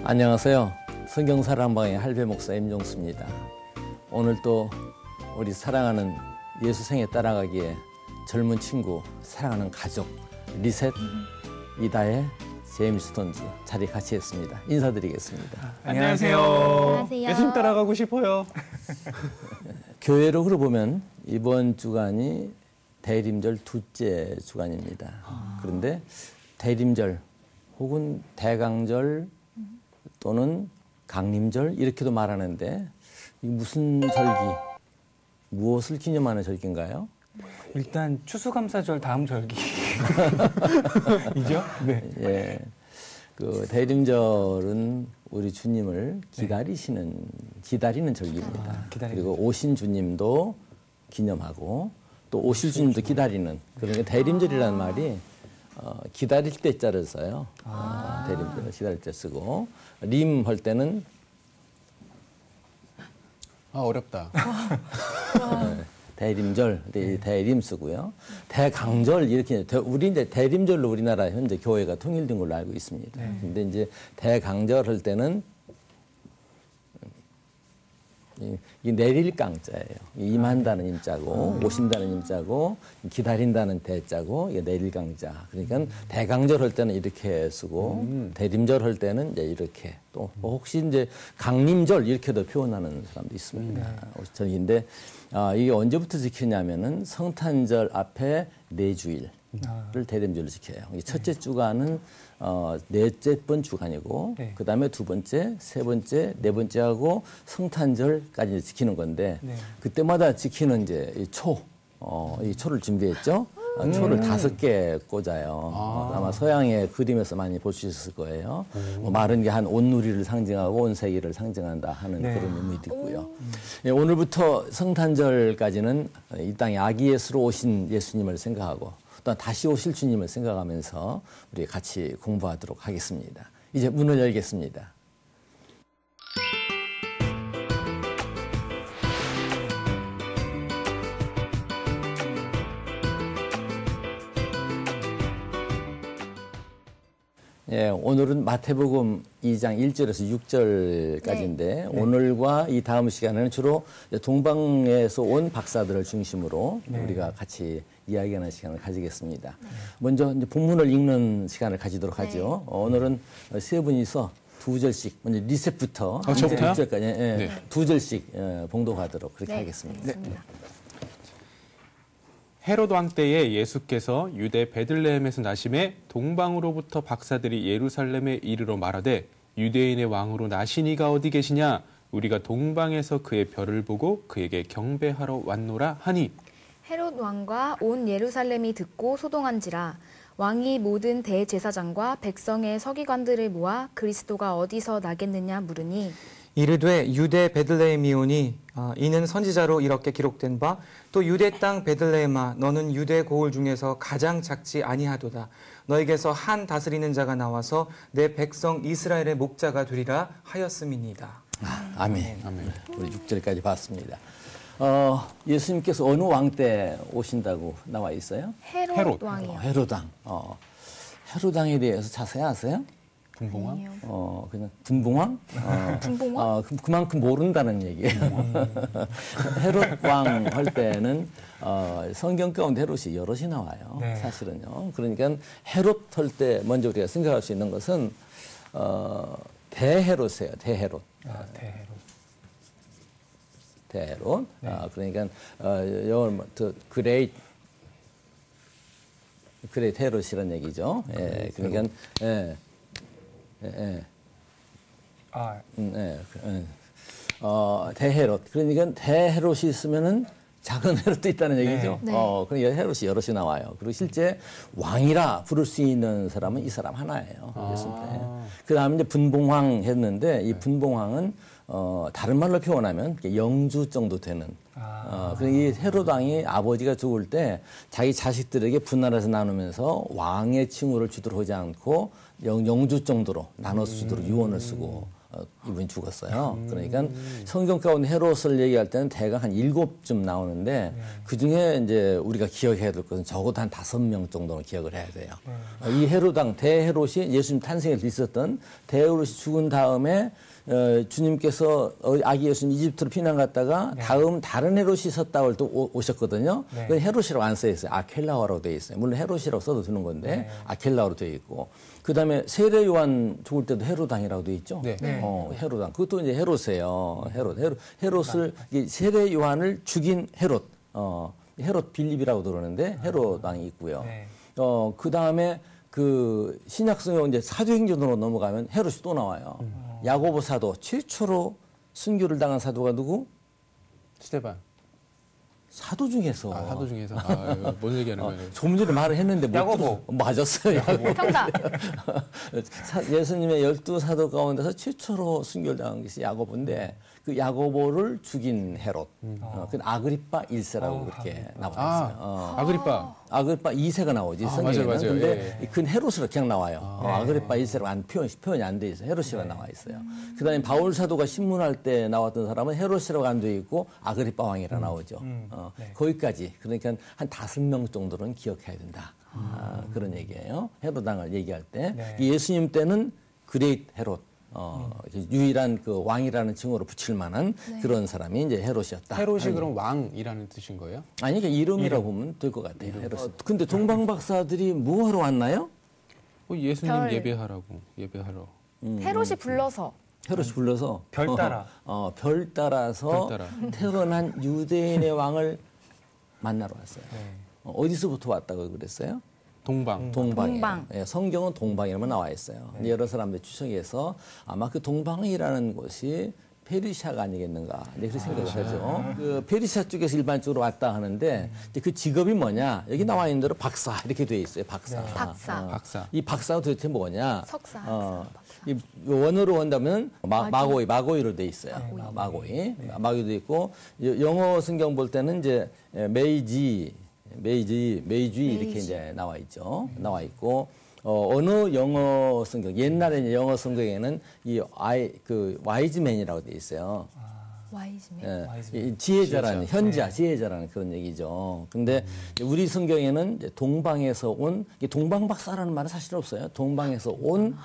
안녕하세요. 성경사랑방의 할배 목사 임종수입니다. 오늘 또 우리 사랑하는 예수 생에 따라가기에 젊은 친구, 사랑하는 가족, 리셋 이다의 제임스 톤즈 자리 같이 했습니다. 인사드리겠습니다. 안녕하세요. 안녕하세요. 예수님 따라가고 싶어요. 교회로 보면 이번 주간이 대림절 둘째 주간입니다. 그런데 대림절 혹은 대강절 또는 강림절 이렇게도 말하는데 이 무슨 절기, 무엇을 기념하는 절기인가요? 일단 추수감사절 다음 절기이죠? 네. 예, 그 대림절은 우리 주님을 기다리는 절기입니다. 그리고 오신 주님도 기념하고 또 오실 주님도 기다리는, 그러니까 대림절이라는 말이 기다릴 때 자를 써요. 대림절 기다릴 때 쓰고, 림 할 때는 어렵다. 대림절, 대림 쓰고요. 대강절 이렇게 우리 이제 대림절로 우리나라 현재 교회가 통일된 걸로 알고 있습니다. 근데 이제 대강절 할 때는 이 내릴 강자예요. 임한다는 임자고 오신다는 임자고 기다린다는 대자고 이게 내릴 강자. 그러니까 대강절 할 때는 이렇게 쓰고 대림절 할 때는 이제 이렇게, 또 혹시 이제 강림절 이렇게도 표현하는 사람도 있습니다. 절기인데 이게 언제부터 지키냐면은 성탄절 앞에 4주일을 대림절로 지켜요. 첫째 주간은 넷째 번 주간이고, 그 다음에 두 번째, 세 번째, 네 번째 하고 성탄절까지 지키는 건데, 그때마다 지키는 이제 이 초를 준비했죠. 초를 5개 꽂아요. 아마 서양의 그림에서 많이 볼 수 있을 거예요. 마른 게 한 온누리를 상징하고 온세기를 상징한다 하는 그런 의미도 있고요. 오늘부터 성탄절까지는 이 땅에 아기 예수로 오신 예수님을 생각하고 또 다시 오실 주님을 생각하면서 우리 같이 공부하도록 하겠습니다. 이제 문을 열겠습니다. 예, 오늘은 마태복음 2장 1절에서 6절까지인데 오늘과 이 다음 시간에는 주로 동방에서 온 박사들을 중심으로 우리가 같이 이야기하는 시간을 가지겠습니다. 먼저 이제 본문을 읽는 시간을 가지도록 하죠. 오늘은 세 분이서 2절씩, 먼저 리셋부터 6절까지 2절씩 봉독하도록 그렇게 하겠습니다. 헤롯 왕 때에 예수께서 유대 베들레헴에서 나심에 동방으로부터 박사들이 예루살렘에 이르러 말하되 유대인의 왕으로 나시니가 어디 계시냐, 우리가 동방에서 그의 별을 보고 그에게 경배하러 왔노라 하니, 헤롯 왕과 온 예루살렘이 듣고 소동한지라. 왕이 모든 대제사장과 백성의 서기관들을 모아 그리스도가 어디서 나겠느냐 물으니, 이르되 유대 베들레헴이오니 이는 선지자로 이렇게 기록된 바 또 유대 땅 베들레헴아 너는 유대 고을 중에서 가장 작지 아니하도다. 너에게서 한 다스리는 자가 나와서 내 백성 이스라엘의 목자가 되리라 하였음이니이다. 아멘. 우리 6절까지 봤습니다. 예수님께서 어느 왕 때 오신다고 나와 있어요? 헤롯 왕이요. 헤롯 왕. 헤롯 왕에 대해서 자세히 아세요? 분봉왕? 그냥 분봉왕? 분봉왕? 그만큼 모른다는 얘기예요. 헤롯 왕 할 때는 성경 가운데 헤롯이 여럿이 나와요. 사실은요. 그러니까 헤롯 할 때 먼저 우리가 생각할 수 있는 것은 대헤롯이에요. 대헤롯. 대헤롯. 그러니까 영어로 그레이트 헤롯이라는 얘기죠. 그러니까 대헤롯. 그러니까 대헤롯이 있으면은 작은 헤롯도 있다는 얘기죠. 그러니까 헤롯이 여럿이 나와요. 그리고 실제 왕이라 부를 수 있는 사람은 이 사람 하나예요. 예수님 때. 그 다음에 이제 분봉왕 했는데 이 분봉왕은 다른 말로 표현하면 영주 정도 되는. 이 헤롯 왕이 아버지가 죽을 때 자기 자식들에게 분할해서 나누면서 왕의 칭호를 주도록 하지 않고 영주 정도로 나눠서 주도록 유언을 쓰고 이분이 죽었어요. 그러니까 성경 가운데 헤롯을 얘기할 때는 대강 한 7쯤 나오는데 그 중에 이제 우리가 기억해야 될 것은 적어도 한 5명 정도는 기억을 해야 돼요. 이 헤롯 왕 대헤롯이 예수님 탄생에 있었던 대헤롯이 죽은 다음에 주님께서 아기 예수님 이집트로 피난 갔다가 다음 다른 헤롯이 섰다고 또 오셨거든요. 그건 헤롯이라고 안 써 있어요. 아켈라오라고 되어 있어요. 물론 헤롯이라고 써도 되는 건데 아켈라오로 되어 있고 그다음에 세례 요한 죽을 때도 헤롯 왕이라고 되어 있죠. 헤롯 왕. 그것도 이제 헤롯이에요. 헤롯을 세례 요한을 죽인 헤롯. 헤롯 빌립이라고 그러는데 헤롯 왕이 있고요. 그다음에 그 신약성경 이제 사도행전으로 넘어가면 헤롯이 또 나와요. 야고보 사도 최초로 순교를 당한 사도가 누구? 스테반. 사도 중에서. 사도 중에서. 뭔 얘기하는 거예요? 조금 전에 말을 했는데 못 야고보. 들어. 맞았어요. 야고보. 정답. 예수님의 12사도 가운데서 최초로 순교를 당한 것이 야고보인데 그 야고보를 죽인 헤롯. 그 아그리파 1세라고 그렇게 나와 있어요. 아그리파. 아그리파 2세가 나오지 성경에는. 맞아요. 근데 그 헤롯으로 그냥 나와요. 아그리파 1세라고 표현이 안 돼 있어요. 헤롯이라고 나와 있어요. 그다음에 바울 사도가 신문할 때 나왔던 사람은 헤롯이라고 안 돼 있고 아그리파 왕이라 나오죠. 거기까지. 그러니까 한 5명 정도는 기억해야 된다. 그런 얘기예요. 헤롯 왕을 얘기할 때 예수님 때는 그레이트 헤롯. 유일한 그 왕이라는 칭호로 붙일 만한 그런 사람이 이제 헤롯이었다. 헤롯이 그럼 왕이라는 뜻인 거예요? 아니, 그러니까 이름이라고 보면 될 것 같아요. 헤롯. 근데 동방 박사들이 뭐 하러 왔나요? 예수님 별. 예배하러. 헤롯이 불러서 헤롯이 불러서 별 따라. 별 따라서 별 따라. 태어난 유대인의 왕을 만나러 왔어요. 어디서부터 왔다고 그랬어요? 동방. 동방이에요. 동방. 예, 성경은 동방이라고 나와 있어요. 여러 사람들 추측해서 아마 그 동방이라는 곳이 페르시아가 아니겠는가 이제 그렇게 생각을 하죠. 그 페르시아 쪽에서 일반적으로 왔다 하는데 이제 그 직업이 뭐냐 여기 나와 있는 대로 박사 이렇게 돼 있어요. 박사. 박사. 이 박사가 도대체 뭐냐? 석사. 이 원어로 한다면 마고이로 돼 있어요. 마고이도 있고 영어 성경 볼 때는 이제 메이지 이렇게 이제 나와 있죠. 나와 있고 어느 영어 성경 옛날에 영어 성경에는 이 와이즈맨이라고 돼 있어요. 와이즈맨. 이 지혜자라는 지혜자라는 그런 얘기죠. 근데 우리 성경에는 이제 동방에서 온 동방 박사라는 말은 사실 없어요. 동방에서 온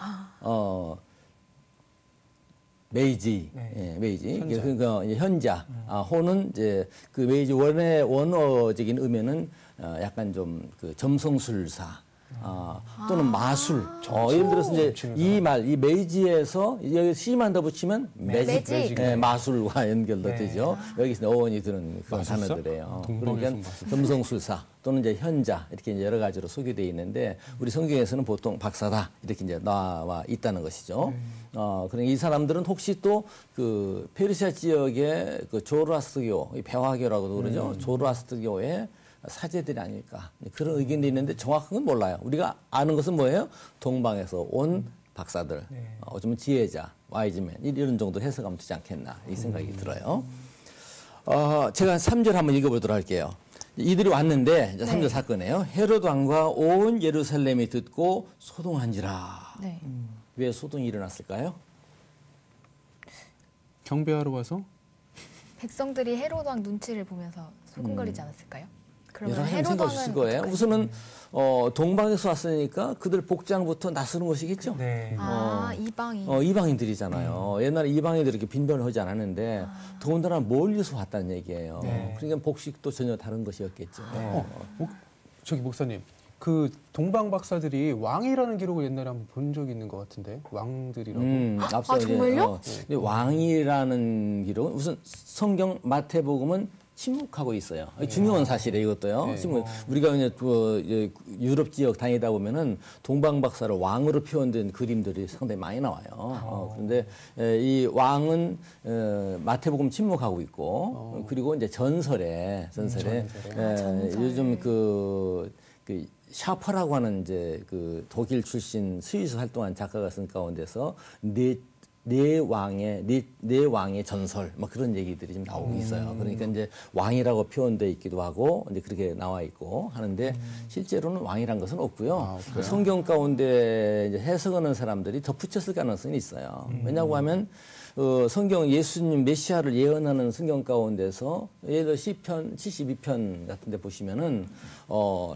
메이지. 그러니까 현자. 호는 이제 그 메이지 원어적인 의미는 약간 좀 그 점성술사. 또는 마술. 예를 들어서 이제 이 메이지에서 여기 C만 더 붙이면 매직. 마술과 연결도 되죠. 여기서 어원이 드는 그런 마술사? 단어들이에요. 그러니까 점성술사 또는 이제 현자 이렇게 이제 여러 가지로 소개되어 있는데 우리 성경에서는 보통 박사다 이렇게 이제 나와 있다는 것이죠. 그러니까 이 사람들은 혹시 또 그 페르시아 지역의 그 조로아스터교, 배화교라고도 그러죠. 조로아스터교의 사제들이 아닐까 그런 의견도 있는데 정확한 건 몰라요. 우리가 아는 것은 뭐예요? 동방에서 온 박사들, 어쩌면 지혜자, 와이즈맨 이런 정도 해석하면 되지 않겠나 이 생각이 들어요. 제가 3절 한번 읽어보도록 할게요. 이들이 왔는데 3절 사건이에요. 헤롯 왕과 온 예루살렘이 듣고 소동한지라. 왜 소동이 일어났을까요? 경배하러 와서? 백성들이 헤롯 왕 눈치를 보면서 소곤거리지 않았을까요? 여러 그러면 가지 헤롯 생각할 수 있을 왕은 거예요. 우선은 동방에서 왔으니까 그들 복장부터 낯서는 것이겠죠. 이방인. 이방인들이잖아요. 옛날에 이방인들이 이렇게 빈변을 하지 않았는데 더군다나 멀리서 왔다는 얘기예요. 그러니까 복식도 전혀 다른 것이었겠죠. 저기 목사님, 그 동방 박사들이 왕이라는 기록을 옛날에 한번 본 적이 있는 것 같은데 왕들이라고. 앞서 정말요? 이제, 왕이라는 기록은 우선 성경 마태복음은 침묵하고 있어요. 중요한 사실이에요, 이것도요. 우리가 이제 유럽 지역 다니다 보면은 동방 박사를 왕으로 표현된 그림들이 상당히 많이 나와요. 그런데 이 왕은 마태복음 침묵하고 있고 그리고 이제 전설에 요즘 그 샤퍼라고 하는 이제 그 독일 출신 스위스 활동한 작가가 쓴 가운데서 네 왕의 전설 뭐 그런 얘기들이 좀 나오고 있어요. 그러니까 이제 왕이라고 표현돼 있기도 하고 이제 그렇게 나와 있고 하는데 실제로는 왕이란 것은 없고요. 성경 가운데 이제 해석하는 사람들이 덧붙였을 가능성이 있어요. 왜냐고 하면 성경 예수님 메시아를 예언하는 성경 가운데서 예를 들어 시편 72편 같은 데 보시면은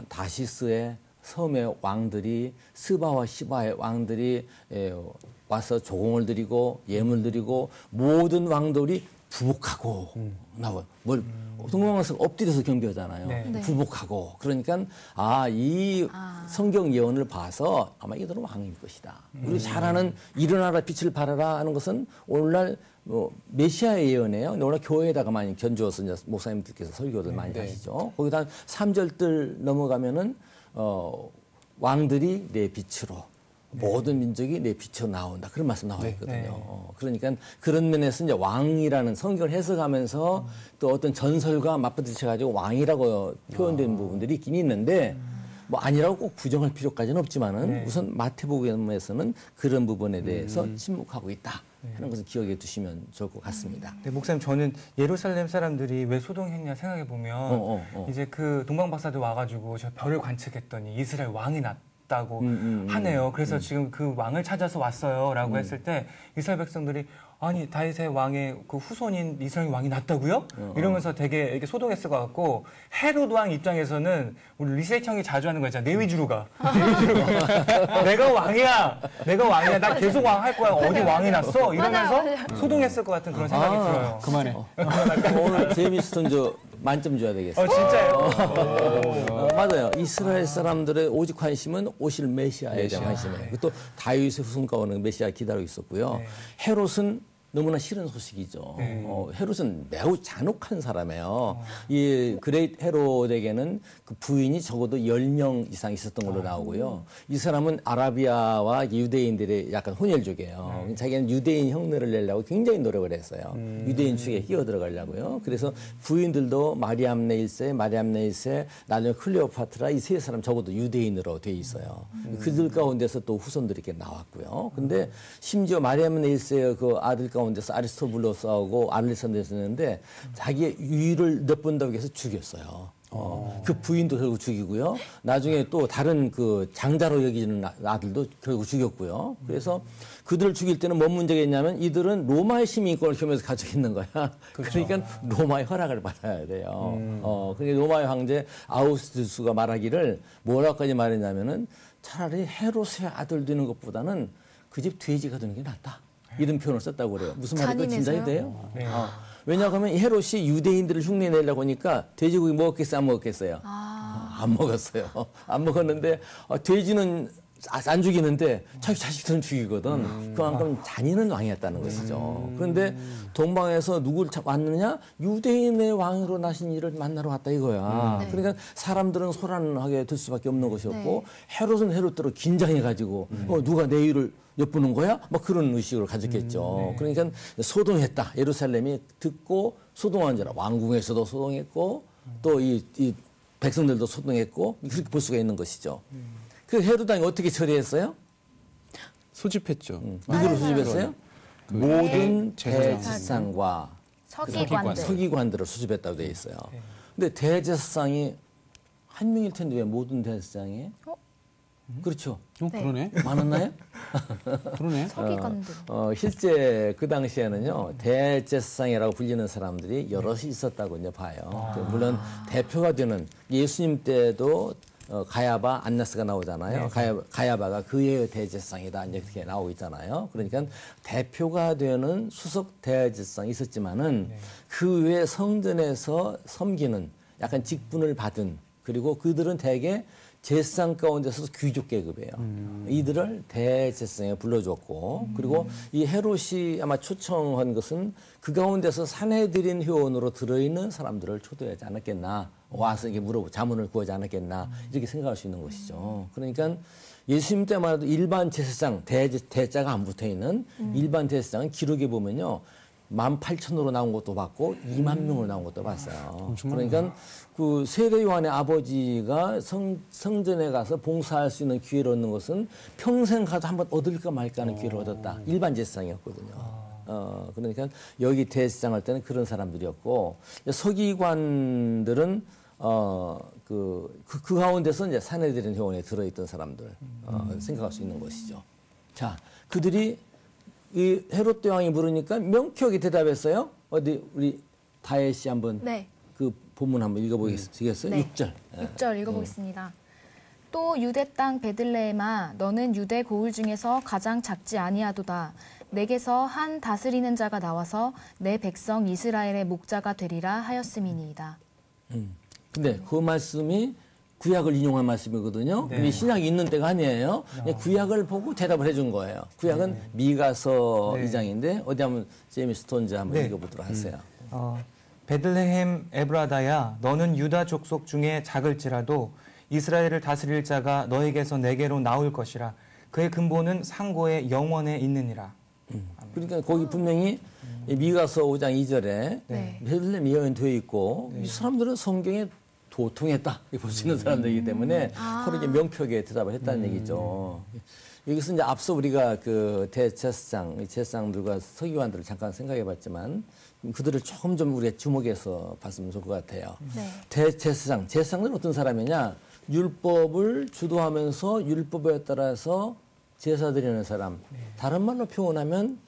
다시스의 섬의 왕들이 스바와 시바의 왕들이 와서 조공을 드리고 예물 드리고 모든 왕들이 부복하고 나와 뭘 동방에서 엎드려서 경배하잖아요. 네. 부복하고 그러니까 이 성경 예언을 봐서 아마 이들은 왕일 것이다. 우리 잘 아는 일어나라 빛을 발하라 하는 것은 오늘날 메시아의 예언이에요. 오늘 교회에다가 많이 견주어서 이제 목사님들께서 설교를 많이 하시죠. 거기다 3절들 넘어가면은 왕들이 내 빛으로 모든 민족이 내 빛으로 나온다. 그런 말씀 나와 있거든요. 그러니까 그런 면에서 이제 왕이라는 성경을 해석하면서 또 어떤 전설과 맞부딪혀가지고 왕이라고 표현된 부분들이 있긴 있는데 뭐 아니라고 꼭 부정할 필요까지는 없지만은 우선 마태복음에서는 그런 부분에 대해서 침묵하고 있다 하는 것을 기억해 두시면 좋을 것 같습니다. 네, 목사님 저는 예루살렘 사람들이 왜 소동했냐 생각해 보면 이제 그 동방 박사들 와가지고 저 별을 관측했더니 이스라엘 왕이 났다고 하네요. 그래서 지금 그 왕을 찾아서 왔어요라고 했을 때 이스라엘 백성들이 아니 다윗의 왕의 그 후손인 이스라엘 왕이 났다고요? 이러면서 되게 이렇게 소동했을 것 같고 헤롯 왕 입장에서는 우리 리셋 형이 자주 하는 거 있잖아. 내 위주로 가. 내 위주로 가. 내가 왕이야. 나 계속 왕 할 거야. 어디 왕이 났어? 이러면서 소동했을 것 같은 그런 생각이 들어요. 그만해. 오늘 제이미 스톤 만점 줘야 되겠어요. 진짜요? 맞아요. 이스라엘 사람들의 오직 관심은 오실 메시아에 대한 관심이에요. 또 다윗의 후손과 오는 메시아 기다리고 있었고요. 헤롯은 너무나 싫은 소식이죠. 헤롯은 매우 잔혹한 사람이에요. 이 그레이트 헤롯에게는 그 부인이 적어도 10명 이상 있었던 걸로 나오고요. 이 사람은 아라비아와 유대인들의 약간 혼혈족이에요. 자기는 유대인 흉내를 내려고 굉장히 노력을 했어요. 유대인 축에 끼어 들어가려고요. 그래서 부인들도 마리암네 1세, 마리암네 1세, 나중에 클레오파트라 이 세 사람 적어도 유대인으로 돼 있어요. 그들 가운데서 또 후손들이 이렇게 나왔고요. 근데 심지어 마리암네 1세의 그 아들 가운데서 아리스토블로스하고 알렉산더였는데 자기의 유의를 엿본다고 해서 죽였어요. 그 부인도 결국 죽이고요. 나중에 또 다른 그 장자로 여기는 아들도 결국 죽였고요. 그래서 그들을 죽일 때는 뭔 문제가 있냐면 이들은 로마의 시민권을 겸해서 가지고 있는 거야. 그러니까 로마의 허락을 받아야 돼요. 그러니까 로마의 황제 아우구스투스가 말하기를 뭐라고까지 말했냐면은 차라리 헤롯의 아들 되는 것보다는 그 집 돼지가 되는 게 낫다. 이런 표현을 썼다고 그래요. 무슨 말인가 진작이 돼요? 왜냐하면 헤롯이 유대인들을 흉내내려고 하니까 돼지고기 먹었겠어요? 안 먹었겠어요? 안 먹었어요. 안 먹었는데 돼지는 안 죽이는데 자기 자식들은 죽이거든. 그만큼 잔인한 왕이었다는 것이죠. 그런데 동방에서 누구를 왔느냐? 유대인의 왕으로 나신 이를 만나러 왔다 이거야. 그러니까 사람들은 소란하게 될 수밖에 없는 것이었고 헤롯은 헤롯대로 긴장해가지고 누가 내 일을 엿보는 거야? 막 그런 의식을 가졌겠죠. 그러니까 소동했다. 예루살렘이 듣고 소동한 자라. 왕궁에서도 소동했고 또 이 백성들도 소동했고 그렇게 볼 수가 있는 것이죠. 그 헤롯 왕이 어떻게 처리했어요? 소집했죠. 누구를 소집했어요? 모든 제사장. 대제사장과 서기관들. 서기관들을 수집했다고 되어 있어요. 근데 대제사장이 한 명일 텐데 왜 모든 대제사장이? 그렇죠. 그러네. 많았나요? 그러네. 서기관들. 실제 그 당시에는요, 대제사장이라고 불리는 사람들이 여럿이 있었다고 이제 봐요. 물론 대표가 되는 예수님 때도 가야바, 안나스가 나오잖아요. 가야바가 그의 대제사장이다. 이제 그렇게 나오고 있잖아요. 그러니까 대표가 되는 수석 대제사장이 있었지만은 그 외 성전에서 섬기는 약간 직분을 받은 그리고 그들은 대개 제사장 가운데서 귀족 계급이에요. 이들을 대제사장에 불러줬고 그리고 이 헤롯이 아마 초청한 것은 그 가운데서 산헤드린 회원으로 들어있는 사람들을 초대하지 않았겠나. 와서 이게 자문을 구하지 않았겠나. 이렇게 생각할 수 있는 것이죠. 그러니까 예수님 때만 해도 일반 제사장, 대자가 안 붙어 있는 일반 제사장은 기록에 보면요. 18,000으로 나온 것도 봤고 2만 명으로 나온 것도 봤어요. 그러니까 그 세례 요한의 아버지가 성전에 가서 봉사할 수 있는 기회를 얻는 것은 평생 가도 한번 얻을까 말까 하는 기회를 얻었다. 일반 제사장이었거든요. 그러니까 여기 대제사장 할 때는 그런 사람들이었고 서기관들은 그 가운데서 이제 사내들인 회원에 들어있던 사람들 생각할 수 있는 것이죠. 자, 그들이 이 헤롯 대왕이 물으니까 명쾌하게 대답했어요. 어디 우리 다혜 씨 한번 네. 그 본문 한번 읽어보시겠어요? 네. 6절. 6절 읽어보겠습니다. 또 유대 땅 베들레헴아 너는 유대 고을 중에서 가장 작지 아니하도다. 내게서 한 다스리는 자가 나와서 내 백성 이스라엘의 목자가 되리라 하였음이니이다. 근데 그 말씀이 구약을 인용한 말씀이거든요. 네. 근데 신약이 있는 때가 아니에요. 구약을 보고 대답을 해준 거예요. 구약은 미가서 네. 2장인데 어디 한번 제이미 스톤즈 한번 네. 읽어보도록 하세요. 베들레헴 에브라다야 너는 유다 족속 중에 작을지라도 이스라엘을 다스릴 자가 너에게서 내게로 나올 것이라. 그의 근본은 상고의 영원에 있느니라. 그러니까 거기 분명히 미가서 5장 2절에 네. 베들레헴 예언되어 있고 이 사람들은 성경에 도통했다 볼 수 있는 사람들이기 때문에 서로 이제 명쾌하게 대답을 했다는 얘기죠. 여기서 이제 앞서 우리가 그 대제사장, 제사장들과 서기관들을 잠깐 생각해봤지만 그들을 조금 좀 우리가 주목해서 봤으면 좋을 것 같아요. 네. 대제사장, 제사장들은 어떤 사람이냐? 율법을 주도하면서 율법에 따라서 제사 드리는 사람. 다른 말로 표현하면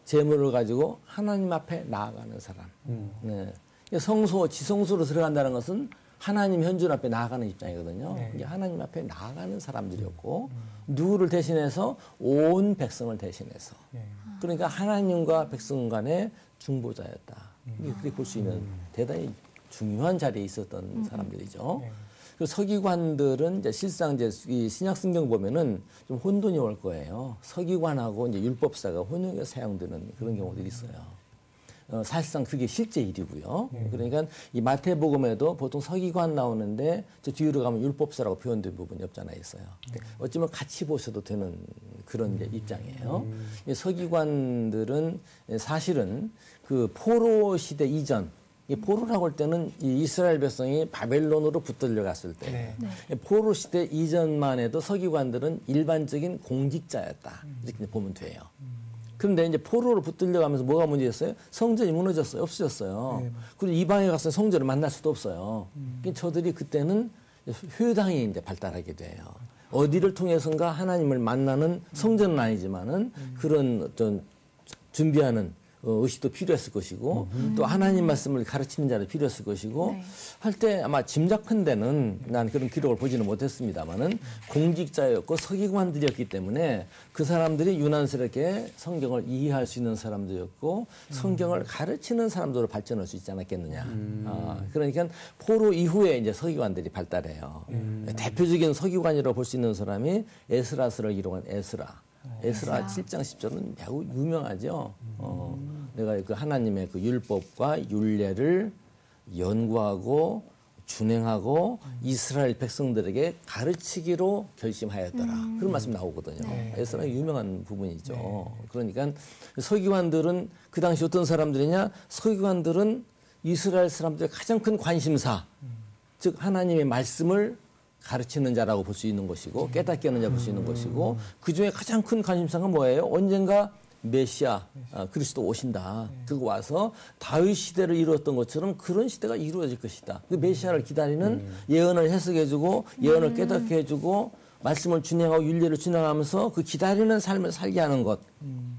제물을 가지고 하나님 앞에 나아가는 사람. 네. 성소, 지성소로 들어간다는 것은 하나님 현존 앞에 나아가는 입장이거든요. 이게 하나님 앞에 나아가는 사람들이었고 누구를 대신해서 온 백성을 대신해서 그러니까 하나님과 백성 간의 중보자였다. 이게 그렇게 볼 수 있는 대단히 중요한 자리에 있었던 사람들이죠. 그 서기관들은 이제 실상 이제 이 신약 성경 보면은 좀 혼돈이 올 거예요. 서기관하고 이제 율법사가 혼용해서 사용되는 그런 경우들이 있어요. 사실상 그게 실제 일이고요. 그러니까 이 마태복음에도 보통 서기관 나오는데 저 뒤로 가면 율법사라고 표현된 부분이 없잖아 있어요. 어쩌면 같이 보셔도 되는 그런 이제 입장이에요. 이 서기관들은 사실은 그 포로 시대 이전 이 포로라고 할 때는 이 이스라엘 백성이 바벨론으로 붙들려 갔을 때 포로 시대 이전만 해도 서기관들은 일반적인 공직자였다. 이렇게 보면 돼요. 그런데 이제 포로로 붙들려 가면서 뭐가 문제였어요? 성전이 무너졌어요. 없어졌어요. 그리고 이방에 가서 성전을 만날 수도 없어요. 그러니까 저들이 그때는 회당이 이제 발달하게 돼요. 어디를 통해서인가 하나님을 만나는 성전은 아니지만은 그런 어떤 준비하는 의식도 필요했을 것이고 또 하나님 말씀을 가르치는 자도 필요했을 것이고 할 때 아마 짐작컨대는 난 그런 기록을 보지는 못했습니다만은 공직자였고 서기관들이었기 때문에 그 사람들이 유난스럽게 성경을 이해할 수 있는 사람들이었고 성경을 가르치는 사람들로 발전할 수 있지 않았겠느냐. 그러니까 포로 이후에 이제 서기관들이 발달해요. 대표적인 서기관이라고 볼 수 있는 사람이 에스라서를 기록한 에스라 7장 10절은 매우 유명하죠. 내가 그 하나님의 그 율법과 율례를 연구하고 준행하고 이스라엘 백성들에게 가르치기로 결심하였더라. 그런 말씀 나오거든요. 에스라가 유명한 부분이죠. 그러니까 서기관들은 그 당시 어떤 사람들이냐? 서기관들은 이스라엘 사람들의 가장 큰 관심사, 즉 하나님의 말씀을 가르치는 자라고 볼 수 있는 것이고 깨닫게 하는 자 볼 수 있는 것이고 그중에 가장 큰 관심사가 뭐예요? 언젠가 메시아 그리스도 오신다. 그거 와서 다윗 시대를 이루었던 것처럼 그런 시대가 이루어질 것이다. 그 메시아를 기다리는 예언을 해석해주고 예언을 깨닫게 해주고 말씀을 준행하고 윤리를 준행하면서 그 기다리는 삶을 살게 하는 것.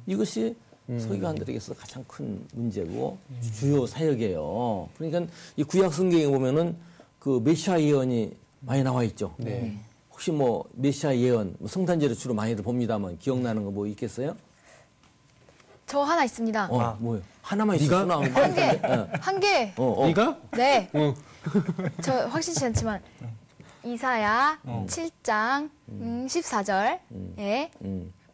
이것이 서기관들에게서 가장 큰 문제고 주요 사역이에요. 그러니까 이 구약 성경에 보면은 그 메시아 예언이 많이 나와 있죠. 혹시 뭐 메시아 예언, 성탄절에 주로 많이들 봅니다만 기억나는 거 뭐 있겠어요? 저 하나 있습니다. 뭐요? 하나만 있었구나. 한 개. 한 개. 네가? 네. 저 확실치 않지만 이사야 7장 14절에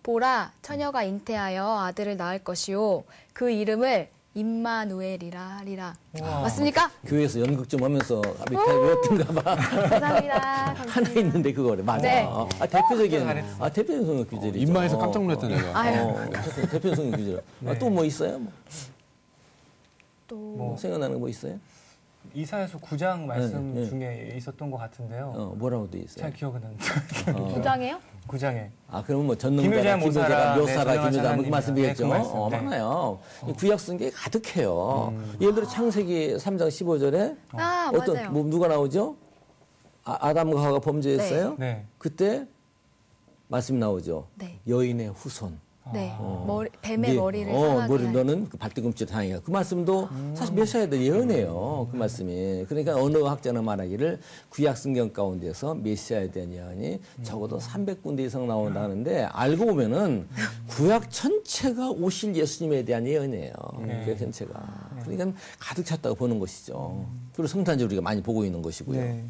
보라 처녀가 잉태하여 아들을 낳을 것이요 그 이름을 임마누엘이라 하리라. 맞습니까? 교회에서 연극 좀 하면서 외웠던가 봐. 감사합니다. 하나 있는데 그거래. 맞아. 네. 대표적인 성경 규절이죠. 입마에서 깜짝 놀랐다 내가. 대표적인 성경 규절. 또 뭐 있어요? 또 생각나는 거 뭐 있어요? 이사야서 9장 말씀 네, 네. 중에 있었던 것 같은데요. 뭐라고 돼 있어요? 잘 기억은 안 나요. 부장해요? 9장에. 그러면 뭐 전능자라, 김유자 모사라, 묘사라, 네, 김유자 그 말씀이겠죠. 네, 그 말씀. 네. 많아요. 구약 성경에 가득해요. 예를 들어 창세기 3장 15절에 어떤 맞아요. 누가 나오죠? 아담과 하와가 범죄했어요. 네. 그때 말씀 나오죠. 네. 여인의 후손. 네. 뱀의 머리를 상하게 머리 할. 너는 그 발뒤꿈치를 상하게. 그 말씀도 사실 메시아의 예언이에요. 그 말씀이. 그러니까 어느 학자는 말하기를 구약 성경 가운데서 메시아에 대한 예언이 적어도 300군데 이상 나온다는데 알고 보면은 구약 전체가 오실 예수님에 대한 예언이에요. 구약 전체가. 그러니까 가득 찼다고 보는 것이죠. 그리고 성탄절 우리가 많이 보고 있는 것이고요. 네.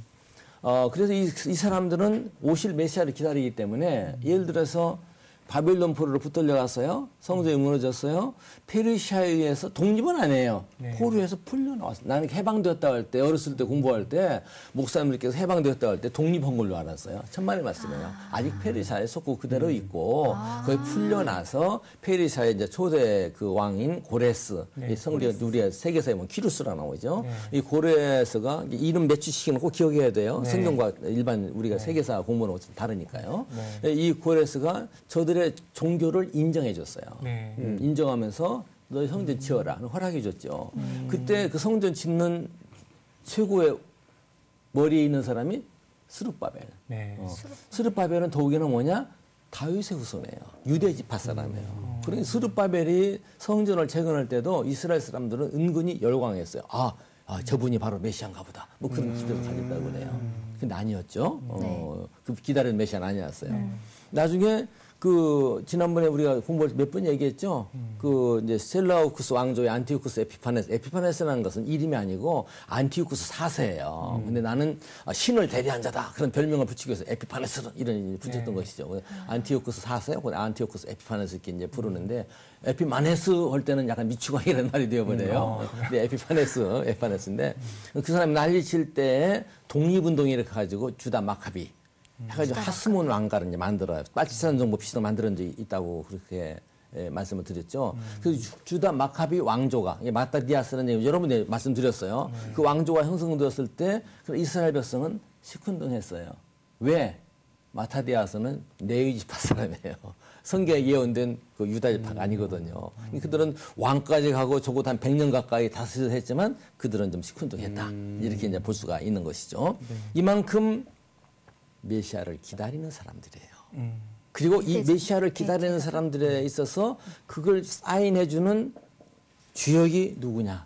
그래서 이 사람들은 오실 메시아를 기다리기 때문에 예를 들어서 바벨론 포로로 붙들려 갔어요. 성전이 무너졌어요. 페르시아에 의해서 독립은 안 해요. 포로에서 풀려 나왔어요. 나는 해방되었다고 할 때, 어렸을 때 공부할 때 목사님들께서 해방되었다고 할 때 독립한 걸로 알았어요. 천만의 말씀이에요. 아직 페르시아에 속고 그대로 있고 거의 풀려나서 페르시아의 이제 초대 그 왕인 고레스, 이 성경 우리가 세계사에 보면 키루스라 나오죠. 이 고레스가 이름 매치시키는 꼭 기억해야 돼요. 성경과 일반 우리가 세계사 공부는 좀 다르니까요. 이 고레스가 저들의 종교를 인정해 줬어요. 인정하면서 너희 성전 지어라 허락해 줬죠. 그때 그 성전 짓는 최고의 머리에 있는 사람이 스룹바벨. 스룹바벨은 더욱이나 뭐냐? 다윗의 후손이에요. 유대 지파 사람이에요. 그러니 스룹바벨이 성전을 재건할 때도 이스라엘 사람들은 은근히 열광했어요. 저분이 바로 메시아인가 보다. 뭐 그런 기대를 가졌다고 그래요. 근데 아니었죠. 그 기다리는 메시아는 아니었어요. 나중에 지난번에 우리가 공부할 때 몇 번 얘기했죠? 이제 셀라우쿠스 왕조의 안티오쿠스 에피파네스라는 것은 이름이 아니고 안티오쿠스 4세예요. 근데 나는 신을 대리한 자다. 그런 별명을 붙이기 위해서 에피파네스 이런 붙였던 것이죠. 안티오쿠스 4세, 안티오쿠스 에피파네스 이렇게 이제 부르는데 에피마네스 할 때는 약간 미추광이라는 말이 되어버려요. 근데 에피파네스인데 그 사람이 난리칠 때 독립운동이 이렇게 가지고 주다 마카비 해가지고 하스몬 왕가를 이제 만들어요. 빨치산 정보 피시도 만들어진 적이 있다고 그렇게 말씀을 드렸죠. 그래서 주다 마카비 왕조가 마타디아스라는 얘기 여러분이 말씀드렸어요. 그 왕조가 형성되었을 때 이스라엘 백성은 시큰둥했어요. 왜? 마타디아스는 레위 지파 사람이에요. 성경에 예언된 그 유다 지파가 아니거든요. 그들은 왕까지 가고 적어도 한 100년 가까이 다스려 했지만 그들은 좀 시큰둥했다. 이렇게 이제 볼 수가 있는 것이죠. 이만큼 메시아를 기다리는 사람들이에요. 그리고 이 메시아를 기다리는 사람들에 있어서 그걸 사인해주는 주역이 누구냐?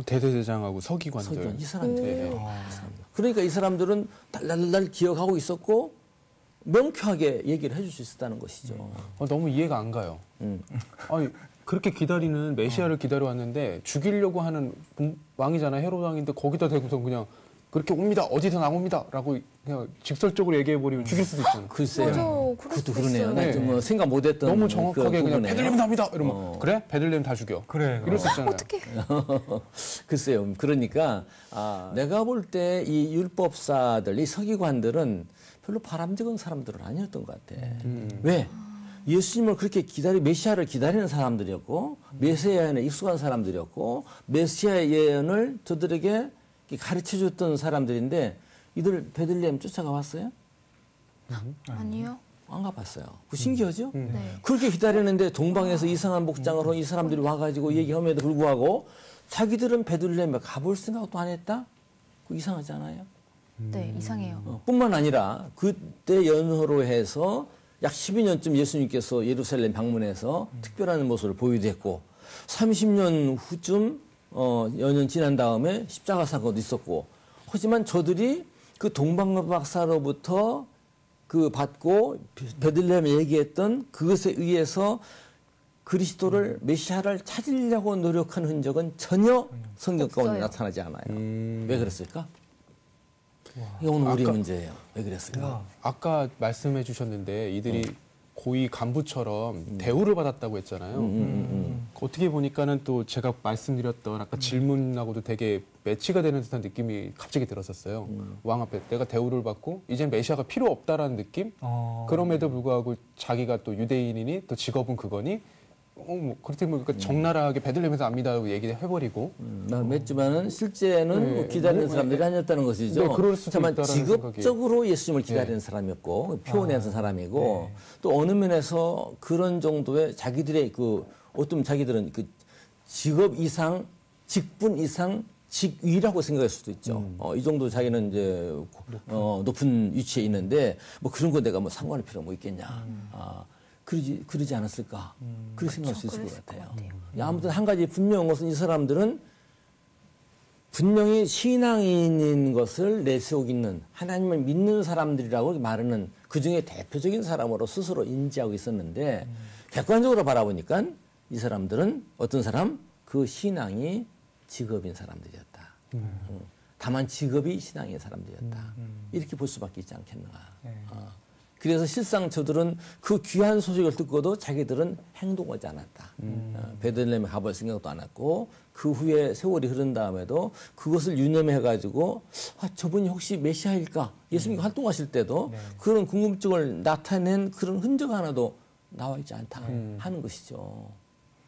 대제사장하고 서기관들. 이 사람들이에요. 그러니까 이 사람들은 달달달 기억하고 있었고 명쾌하게 얘기를 해줄 수 있었다는 것이죠. 너무 이해가 안 가요. 아니 그렇게 기다리는 메시아를 기다려왔는데 죽이려고 하는 왕이잖아요. 헤롯 왕인데 거기다 대고서 그냥 그렇게 옵니다. 어디서 나옵니다. 라고 그냥 직설적으로 얘기해버리면 죽일 수도 있잖아요. 글쎄요. 그것도 그러네요. 네. 뭐 생각 못했던. 너무 정확하게 그냥 베들레헴 나옵니다. 이러면 그래? 베들레헴 다 죽여. 그래. 이럴 수 있잖아요. 어떻게? 글쎄요. 그러니까 내가 볼 때 이 율법사들, 이 서기관들은 별로 바람직한 사람들은 아니었던 것 같아. 왜? 예수님을 그렇게 메시아를 기다리는 사람들이었고 메시아에 익숙한 사람들이었고 메시아의 예언을 저들에게 가르쳐줬던 사람들인데 이들 베들레헴 쫓아가 봤어요? 아니요. 안 가봤어요. 그 신기하죠? 네. 그렇게 기다리는데 동방에서 이상한 복장을 한 이 사람들이 와가지고 얘기함에도 불구하고 자기들은 베들레헴에 가볼 생각도 안 했다? 그거 이상하지 않아요? 네, 이상해요. 뿐만 아니라 그때 연호로 해서 약 12년쯤 예수님께서 예루살렘 방문해서 특별한 모습을 보여줬고 30년 후쯤 여년 지난 다음에 십자가 사건도 있었고 하지만 저들이 그 동방박사로부터 그 받고 베들레헴에 얘기했던 그것에 의해서 그리스도를 메시아를 찾으려고 노력한 흔적은 전혀 성경 가운데 나타나지 않아요. 왜 그랬을까? 이게 오늘 우리 문제예요. 왜 그랬을까? 아까 말씀해 주셨는데 이들이 고위 간부처럼 대우를 받았다고 했잖아요. 어떻게 보니까는 또 제가 말씀드렸던 아까 질문하고도 되게 매치가 되는 듯한 느낌이 갑자기 들었었어요. 왕 앞에 내가 대우를 받고 이젠 메시아가 필요 없다라는 느낌? 그럼에도 불구하고 자기가 또 유대인이니 또 직업은 그거니 뭐 그렇게 보니까 적나라하게 베들레헴에서 안 믿다고 얘기를 해버리고 맺지만은 실제는 네, 뭐 기다리는 뭐, 사람들이 아니었다는 것이죠. 네, 그럴 수도 다만 있다라는 직업적으로 예수님을 기다리는 사람이었고 표현해서 사람이고 또 어느 면에서 그런 정도의 자기들의 그 어떤 자기들은 그 직업 이상, 직분 이상, 직위라고 생각할 수도 있죠. 이 정도 자기는 이제 높은 위치에 있는데 뭐 그런 거 내가 뭐 상관할 필요가 뭐 있겠냐. 그러지 않았을까. 그렇게 생각할 수 있을 것 같아요. 아무튼 한 가지 분명한 것은 이 사람들은 분명히 신앙인인 것을 내세우고 있는 하나님을 믿는 사람들이라고 말하는 그중에 대표적인 사람으로 스스로 인지하고 있었는데 객관적으로 바라보니까 이 사람들은 어떤 사람? 그 신앙이 직업인 사람들이었다. 다만 직업이 신앙인 사람들이었다. 이렇게 볼 수밖에 있지 않겠는가. 그래서 실상 저들은 그 귀한 소식을 듣고도 자기들은 행동하지 않았다. 베들레헴에 가볼 생각도 안 했고 그 후에 세월이 흐른 다음에도 그것을 유념해가지고 저분이 혹시 메시아일까? 예수님이 활동하실 때도 그런 궁금증을 나타낸 그런 흔적 하나도 나와 있지 않다 하는 것이죠.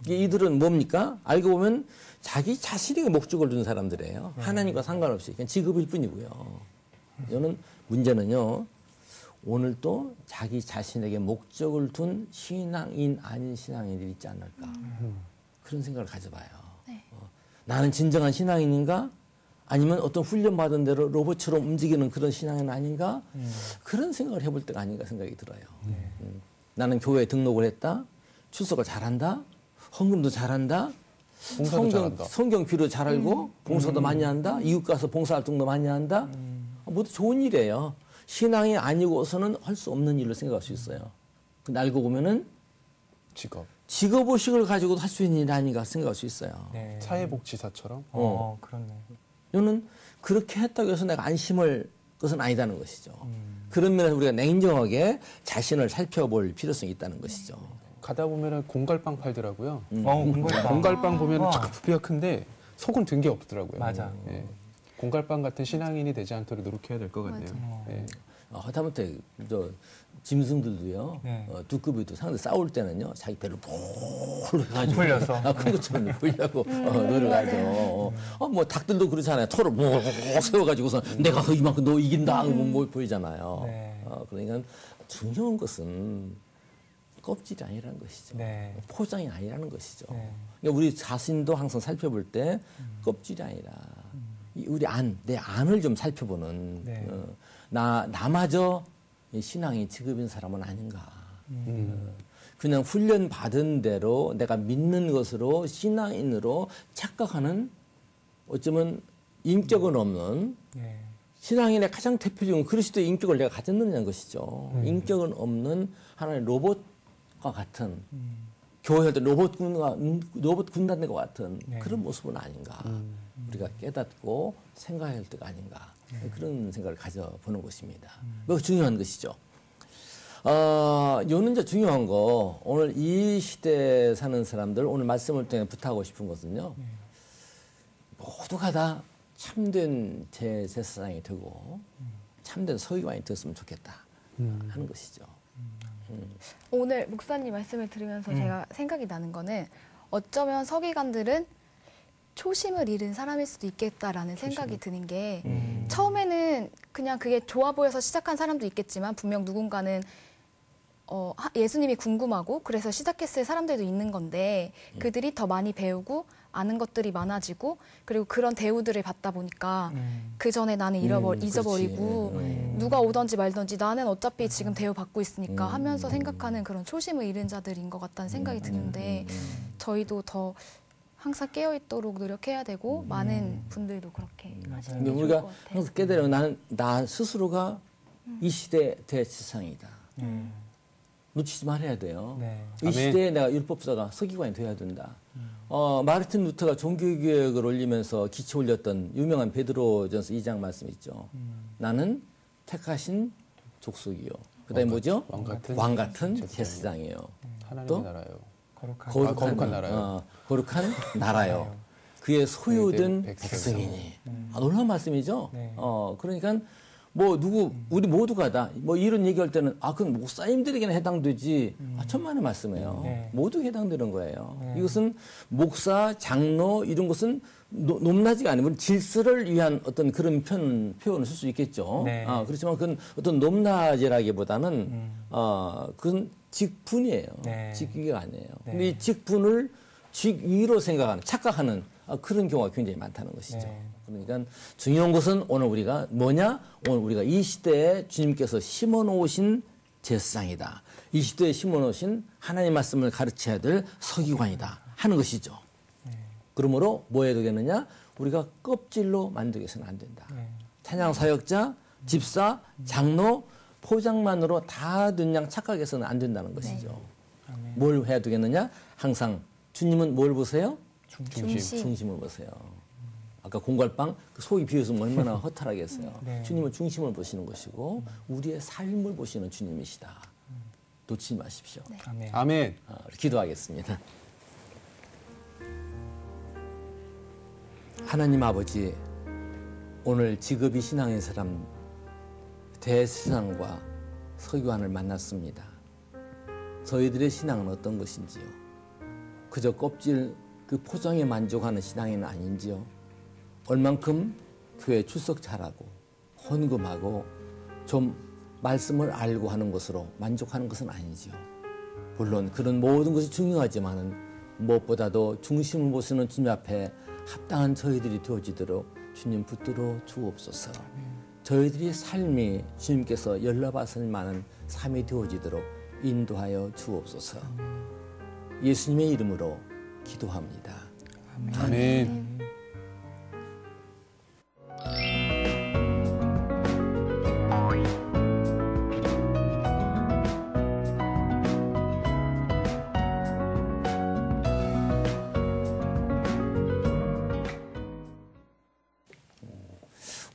이들은 뭡니까? 알고 보면 자기 자신에게 목적을 두는 사람들이에요. 하나님과 상관없이 그냥 직업일 뿐이고요. 저는 문제는요. 오늘 또 자기 자신에게 목적을 둔 신앙인 아닌 신앙인들이 있지 않을까. 그런 생각을 가져봐요. 나는 진정한 신앙인인가? 아니면 어떤 훈련받은 대로 로봇처럼 움직이는 그런 신앙인 아닌가? 그런 생각을 해볼 때가 아닌가 생각이 들어요. 나는 교회에 등록을 했다. 출석을 잘한다. 헌금도 잘한다. 성경 귀로 잘 알고 봉사도 많이 한다. 이웃 가서 봉사활동도 많이 한다. 모두 좋은 일이에요. 신앙이 아니고서는 할 수 없는 일로 생각할 수 있어요. 근데 알고 보면은 직업의식을 가지고도 할 수 있는 일이 아닌가 생각할 수 있어요. 네. 사회복지사처럼. 그렇네. 이거는 그렇게 했다고 해서 내가 안심할 것은 아니다는 것이죠. 그런 면에서 우리가 냉정하게 자신을 살펴볼 필요성이 있다는 것이죠. 가다 보면은 공갈빵 팔더라고요. 공갈빵. 공갈빵 보면은 참 부피가 큰데 속은 든 게 없더라고요. 맞아. 예. 공갈빵 같은 신앙인이 되지 않도록 노력해야 될 것 같네요. 예. 하다못해 짐승들도요. 네. 두꺼비도 상대 싸울 때는요. 자기 배를 폴 해가지고 풀려서. 큰 것처럼 풀려고 노력하죠. 뭐 닭들도 그렇잖아요. 털을 뭐 세워가지고서 내가 이만큼 너 이긴다 뭐 보이잖아요. 네. 그러니까 중요한 것은 껍질이 아니라는 것이죠. 네. 포장이 아니라는 것이죠. 네. 그러니까 우리 자신도 항상 살펴볼 때 껍질이 아니라 우리 내 안을 좀 살펴보는 네. 나마저 신앙이 직업인 사람은 아닌가. 그냥 훈련 받은 대로 내가 믿는 것으로 신앙인으로 착각하는 어쩌면 인격은 없는 네. 신앙인의 가장 대표적인 그리스도의 인격을 내가 가졌느냐는 것이죠. 인격은 없는 하나의 로봇과 같은 교회 할 때 로봇 군단과 같은 네. 그런 모습은 아닌가. 우리가 깨닫고 생각할 때가 아닌가. 그런 생각을 가져보는 것입니다. 매우 중요한 것이죠. 요는 이제 중요한 거, 오늘 이 시대에 사는 사람들, 오늘 말씀을 통해 부탁하고 싶은 것은요, 모두가 다 참된 제사장이 되고, 참된 서기관이 되었으면 좋겠다 하는 것이죠. 오늘 목사님 말씀을 들으면서 제가 생각이 나는 거는 어쩌면 서기관들은 초심을 잃은 사람일 수도 있겠다라는 생각이 드는 게 처음에는 그냥 그게 좋아 보여서 시작한 사람도 있겠지만 분명 누군가는 예수님이 궁금하고 그래서 시작했을 사람들도 있는 건데 그들이 더 많이 배우고 아는 것들이 많아지고 그리고 그런 대우들을 받다 보니까 그 전에 나는 잊어버리고 누가 오든지 말든지 나는 어차피 지금 대우 받고 있으니까 하면서 생각하는 그런 초심을 잃은 자들인 것 같다는 생각이 드는데 저희도 더 항상 깨어있도록 노력해야 되고 많은 분들도 그렇게 하시는 게 좋을 우리가 것 같아요. 항상 깨달으면 나 스스로가 이 시대의 대지상이다. 놓치지 말아야 돼요. 네. 이 시대에 내가 율법사가 서기관이 돼야 된다. 마르틴 루터가 종교개혁을 올리면서 기초 올렸던 유명한 베드로전서 2장 말씀 있죠. 나는 택하신 족속이요. 그다음에 뭐죠? 왕 같은 제사장이요. 하나님의 나라요. 거룩한 나라요. 거룩한 나라요. 그의 소유된 백성이니. 놀라운 말씀이죠. 네. 그러니까 뭐 우리 모두가 다 뭐 이런 얘기할 때는 그건 목사님들에게는 해당되지. 천만의 말씀이에요. 네. 모두 해당되는 거예요. 이것은 목사, 장로 이런 것은 높낮이가 아니면 질서를 위한 어떤 그런 표현을 쓸 수 있겠죠. 네. 그렇지만 그건 어떤 높낮이라기보다는 그건 직분이에요. 네. 직위가 아니에요. 네. 근데 이 직분을 직위로 생각하는, 착각하는 그런 경우가 굉장히 많다는 것이죠. 네. 그러니까 중요한 것은 오늘 우리가 뭐냐? 오늘 우리가 이 시대에 주님께서 심어놓으신 제사장이다. 이 시대에 심어놓으신 하나님 말씀을 가르쳐야 될 서기관이다 하는 것이죠. 그러므로 뭐 해야 되겠느냐? 우리가 껍질로 만들어서는 안 된다. 찬양 사역자, 집사, 장로, 포장만으로 다 된 양 착각해서는 안 된다는 것이죠. 뭘 해야 되겠느냐? 항상 주님은 뭘 보세요? 중심을 보세요. 아까 공갈빵 그 속이 비었으면 얼마나 허탈하겠어요. 네. 주님은 중심을 보시는 것이고 우리의 삶을 보시는 주님이시다. 놓치지 마십시오. 아멘. 아멘. 기도하겠습니다. 하나님 아버지, 오늘 직업이 신앙의 사람 대세상과 서기관을 만났습니다. 저희들의 신앙은 어떤 것인지요? 그저 껍질 그 포장에 만족하는 신앙은 아닌지요? 얼만큼 교회 출석 잘하고 헌금하고 좀 말씀을 알고 하는 것으로 만족하는 것은 아니지요. 물론 그런 모든 것이 중요하지만은 무엇보다도 중심을 보시는 주님 앞에 합당한 저희들이 되어지도록 주님 붙들어 주옵소서. 저희들의 삶이 주님께서 연락받을 만한 삶이 되어지도록 인도하여 주옵소서. 예수님의 이름으로 기도합니다. 아멘.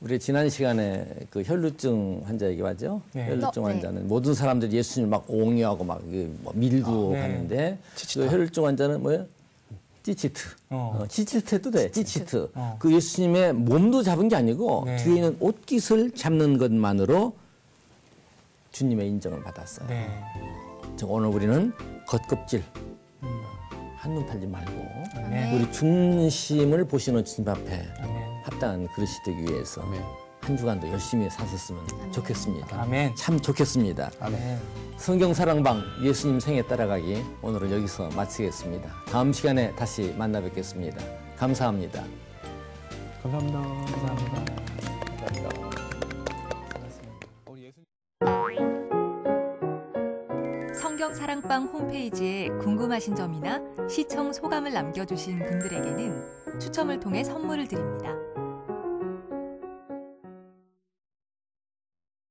우리 지난 시간에 그 혈루증 환자 얘기하죠. 네. 혈루증 네. 환자는 모든 사람들이 예수님을 막 옹이하고 막 밀고 네. 가는데 그 혈루증 환자는 뭐예요? 찌치트. 찌치트 해도 돼. 찌치트. 그 예수님의 몸도 잡은 게 아니고 네. 뒤에 있는 옷깃을 잡는 것만으로 주님의 인정을 받았어요. 네. 즉 오늘 우리는 겉껍질 한눈 팔지 말고 아멘. 우리 중심을 보시는 주님 앞에 아멘. 합당한 그릇이 되기 위해서 아멘. 한 주간도 열심히 사셨으면 좋겠습니다. 아멘. 참 좋겠습니다. 아멘. 성경 사랑방 예수님 생애 따라가기 오늘은 여기서 마치겠습니다. 다음 시간에 다시 만나 뵙겠습니다. 감사합니다. 감사합니다. 감사합니다. 성경 사랑방 홈페이지에 궁금하신 점이나 시청 소감을 남겨주신 분들에게는 추첨을 통해 선물을 드립니다.